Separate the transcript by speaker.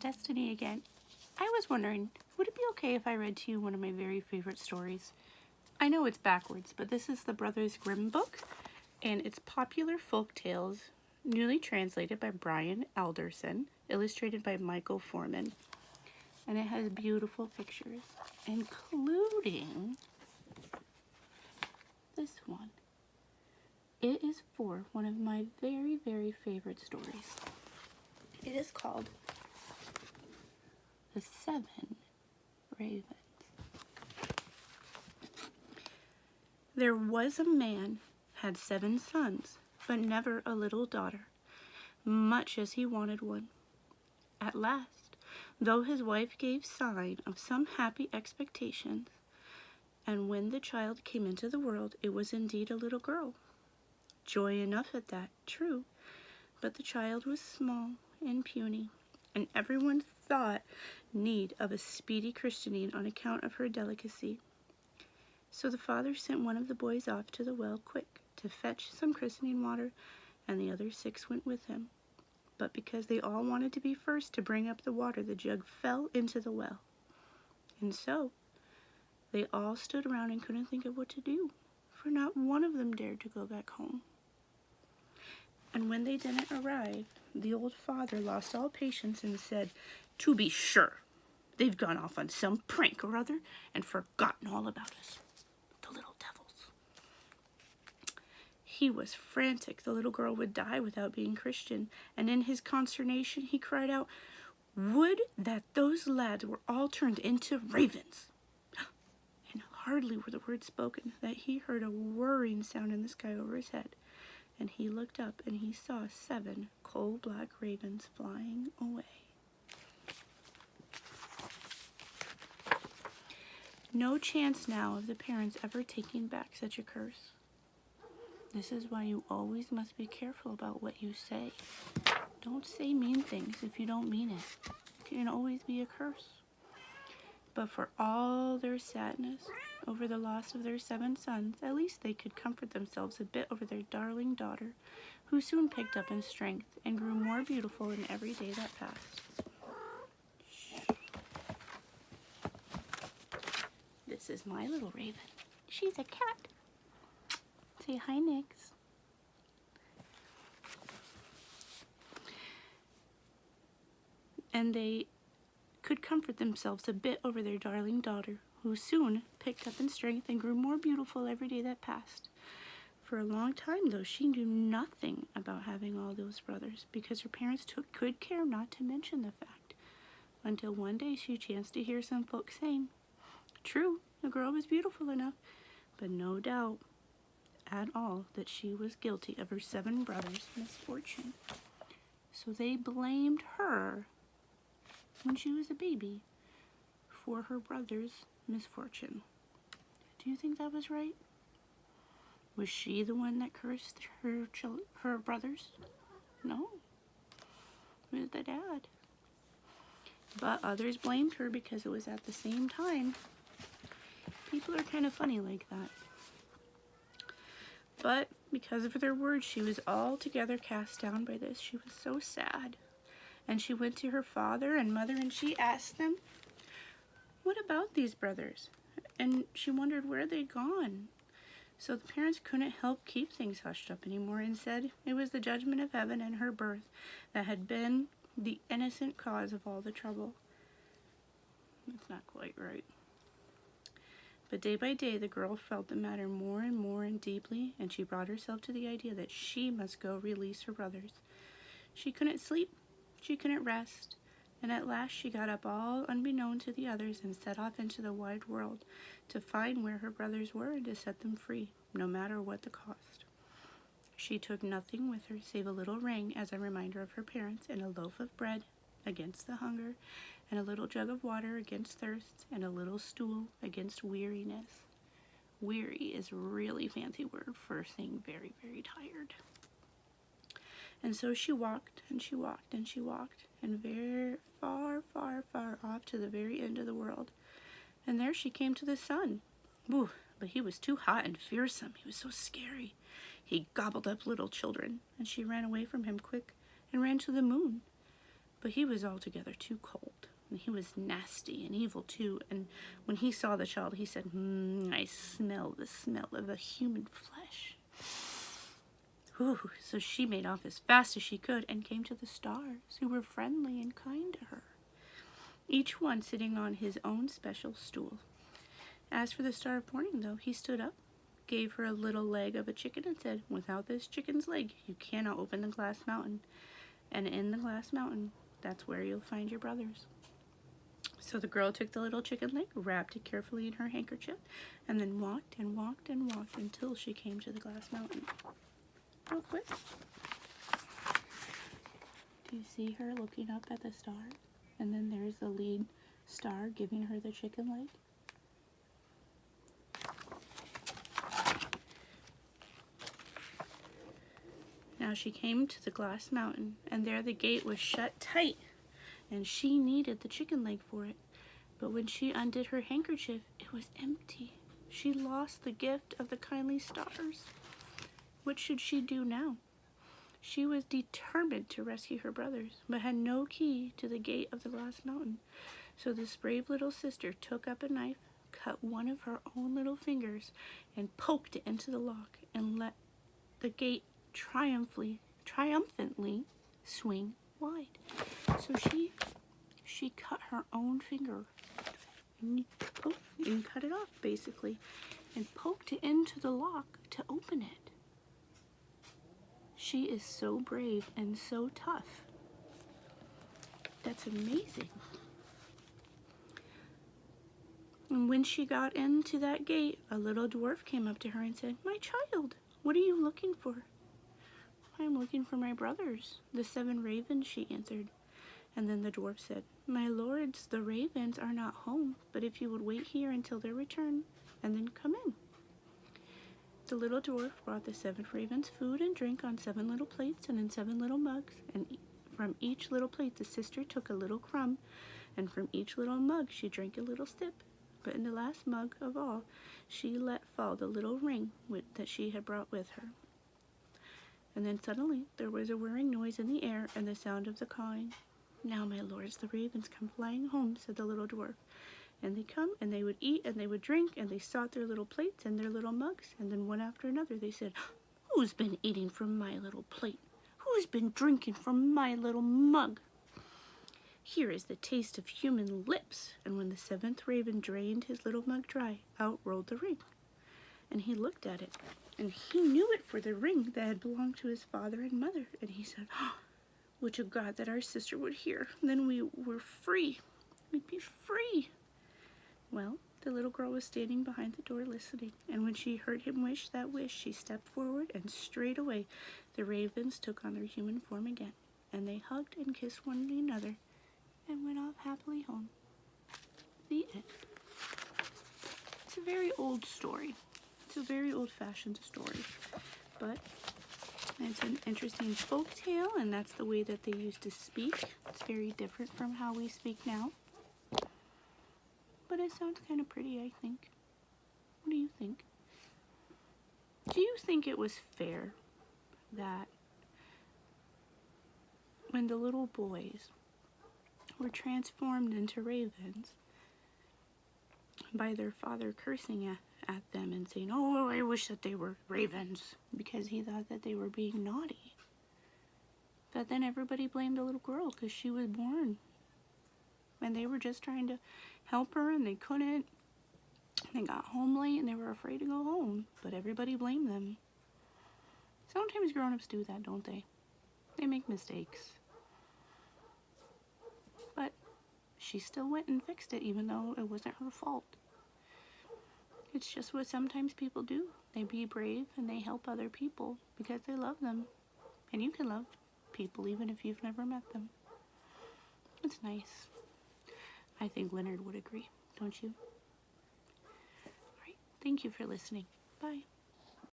Speaker 1: Destiny again. I was wondering, would it be okay if I read to you one of my very favorite stories? I know it's backwards, but this is the Brothers Grimm book, and it's Popular Folk Tales, newly translated by Brian Alderson, illustrated by Michael Foreman. And it has beautiful pictures, including this one. It is for one of my very, very favorite stories. It is called The Seven Ravens. There was a man had 7 sons, but never a little daughter, much as he wanted one. At last, though his wife gave sign of some happy expectations, and when the child came into the world, it was indeed a little girl. Joy enough at that, true, but the child was small and puny, and everyone thought need of a speedy christening on account of her delicacy. So the father sent one of the boys off to the well quick to fetch some christening water, and the other 6 went with him. But because they all wanted to be first to bring up the water, the jug fell into the well. And so they all stood around and couldn't think of what to do, for not one of them dared to go back home. And when they didn't arrive, the old father lost all patience and said, "To be sure, they've gone off on some prank or other and forgotten all about us. The little devils." He was frantic. The little girl would die without being Christian, and in his consternation he cried out, "Would that those lads were all turned into ravens!" And hardly were the words spoken that he heard a whirring sound in the sky over his head, and he looked up and he saw 7 coal-black ravens flying away. No chance now of the parents ever taking back such a curse. This is why you always must be careful about what you say. Don't say mean things if you don't mean it. It can always be a curse. But for all their sadness over the loss of their 7 sons, at least they could comfort themselves a bit over their darling daughter, who soon picked up in strength and grew more beautiful in every day that passed. This is my little raven. She's a cat. Say hi, Nix. And they could comfort themselves a bit over their darling daughter, who soon picked up in strength and grew more beautiful every day that passed. For a long time, though, she knew nothing about having all those brothers, because her parents took good care not to mention the fact, until one day she chanced to hear some folks saying, true, the girl was beautiful enough, but no doubt at all that she was guilty of her 7 brothers' misfortune. So they blamed her when she was a baby for her brother's misfortune. Do you think that was right? Was she the one that cursed her brothers? No. It was the dad. But others blamed her because it was at the same time. People are kind of funny like that. But because of their words, she was altogether cast down by this. She was so sad. And she went to her father and mother and she asked them, what about these brothers? And she wondered where they'd gone. So the parents couldn't help keep things hushed up anymore and said it was the judgment of heaven and her birth that had been the innocent cause of all the trouble. That's not quite right. But day by day, the girl felt the matter more and deeply, and she brought herself to the idea that she must go release her brothers. She couldn't sleep, she couldn't rest, and at last she got up all unbeknown to the others and set off into the wide world to find where her brothers were and to set them free, no matter what the cost. She took nothing with her save a little ring as a reminder of her parents, and a loaf of bread against the hunger, and a little jug of water against thirst, and a little stool against weariness. Weary is a really fancy word for saying very, very tired. And so she walked, and she walked, and she walked, and very far off to the very end of the world. And there she came to the sun. Ooh, but he was too hot and fearsome. He was so scary. He gobbled up little children, and she ran away from him quick and ran to the moon. but he was altogether too cold. And he was nasty and evil too. And when he saw the child, he said, I smell the smell of a human flesh. Whew. So she made off as fast as she could and came to the stars, who were friendly and kind to her, each one sitting on his own special stool. As for the Star of Morning, though, he stood up, gave her a little leg of a chicken, and said, without this chicken's leg, you cannot open the glass mountain. And in the glass mountain, that's where you'll find your brothers. So the girl took the little chicken leg, wrapped it carefully in her handkerchief, and then walked and walked and walked until she came to the glass mountain. Real quick. Do you see her looking up at the stars? And then there's the lead star giving her the chicken leg. Now she came to the glass mountain, and there the gate was shut tight, and she needed the chicken leg for it. But when she undid her handkerchief, it was empty. She lost the gift of the kindly stars. What should she do now? She was determined to rescue her brothers, but had no key to the gate of the glass mountain. So this brave little sister took up a knife, cut one of her own little fingers, and poked it into the lock, and let the gate triumphantly swing wide. So she cut her own finger and cut it off, basically, and poked it into the lock to open it. She is so brave and so tough. That's amazing. And when she got into that gate, a little dwarf came up to her and said, "My child, what are you looking for?" "I am looking for my brothers, the 7 ravens," she answered. And then the dwarf said, "My lords, the ravens are not home, but if you would wait here until their return, and then come in." The little dwarf brought the 7 ravens food and drink on 7 little plates and in 7 little mugs, and from each little plate the sister took a little crumb, and from each little mug she drank a little sip. But in the last mug of all, she let fall the little ring that she had brought with her. And then suddenly there was a whirring noise in the air and the sound of the cawing. "Now, my lords, the ravens come flying home," said the little dwarf. And they come, and they would eat, and they would drink, and they sought their little plates and their little mugs, and then one after another they said, "Who's been eating from my little plate? Who's been drinking from my little mug? Here is the taste of human lips." And when the 7th raven drained his little mug dry, out rolled the ring. And he looked at it, and he knew it for the ring that had belonged to his father and mother. And he said, "Would to God that our sister would hear. Then we were free. We'd be free." Well, the little girl was standing behind the door listening, and when she heard him wish that wish, she stepped forward, and straightway the ravens took on their human form again, and they hugged and kissed one another, and went off happily home. The end. It's a very old story. It's a very old-fashioned story, but it's an interesting folk tale, and that's the way that they used to speak. It's very different from how we speak now. But it sounds kind of pretty, I think. What do you think? Do you think it was fair that when the little boys were transformed into ravens by their father cursing at them and saying, "Oh, I wish that they were ravens," because he thought that they were being naughty, that then everybody blamed the little girl because she was born and they were just trying to help her and they couldn't. They got home late and they were afraid to go home, but everybody blamed them. Sometimes grown-ups do that, don't they? They make mistakes. But she still went and fixed it, even though it wasn't her fault. It's just what sometimes people do. They be brave and they help other people because they love them. And you can love people even if you've never met them. It's nice. I think Leonard would agree, don't you? All right, thank you for listening. Bye.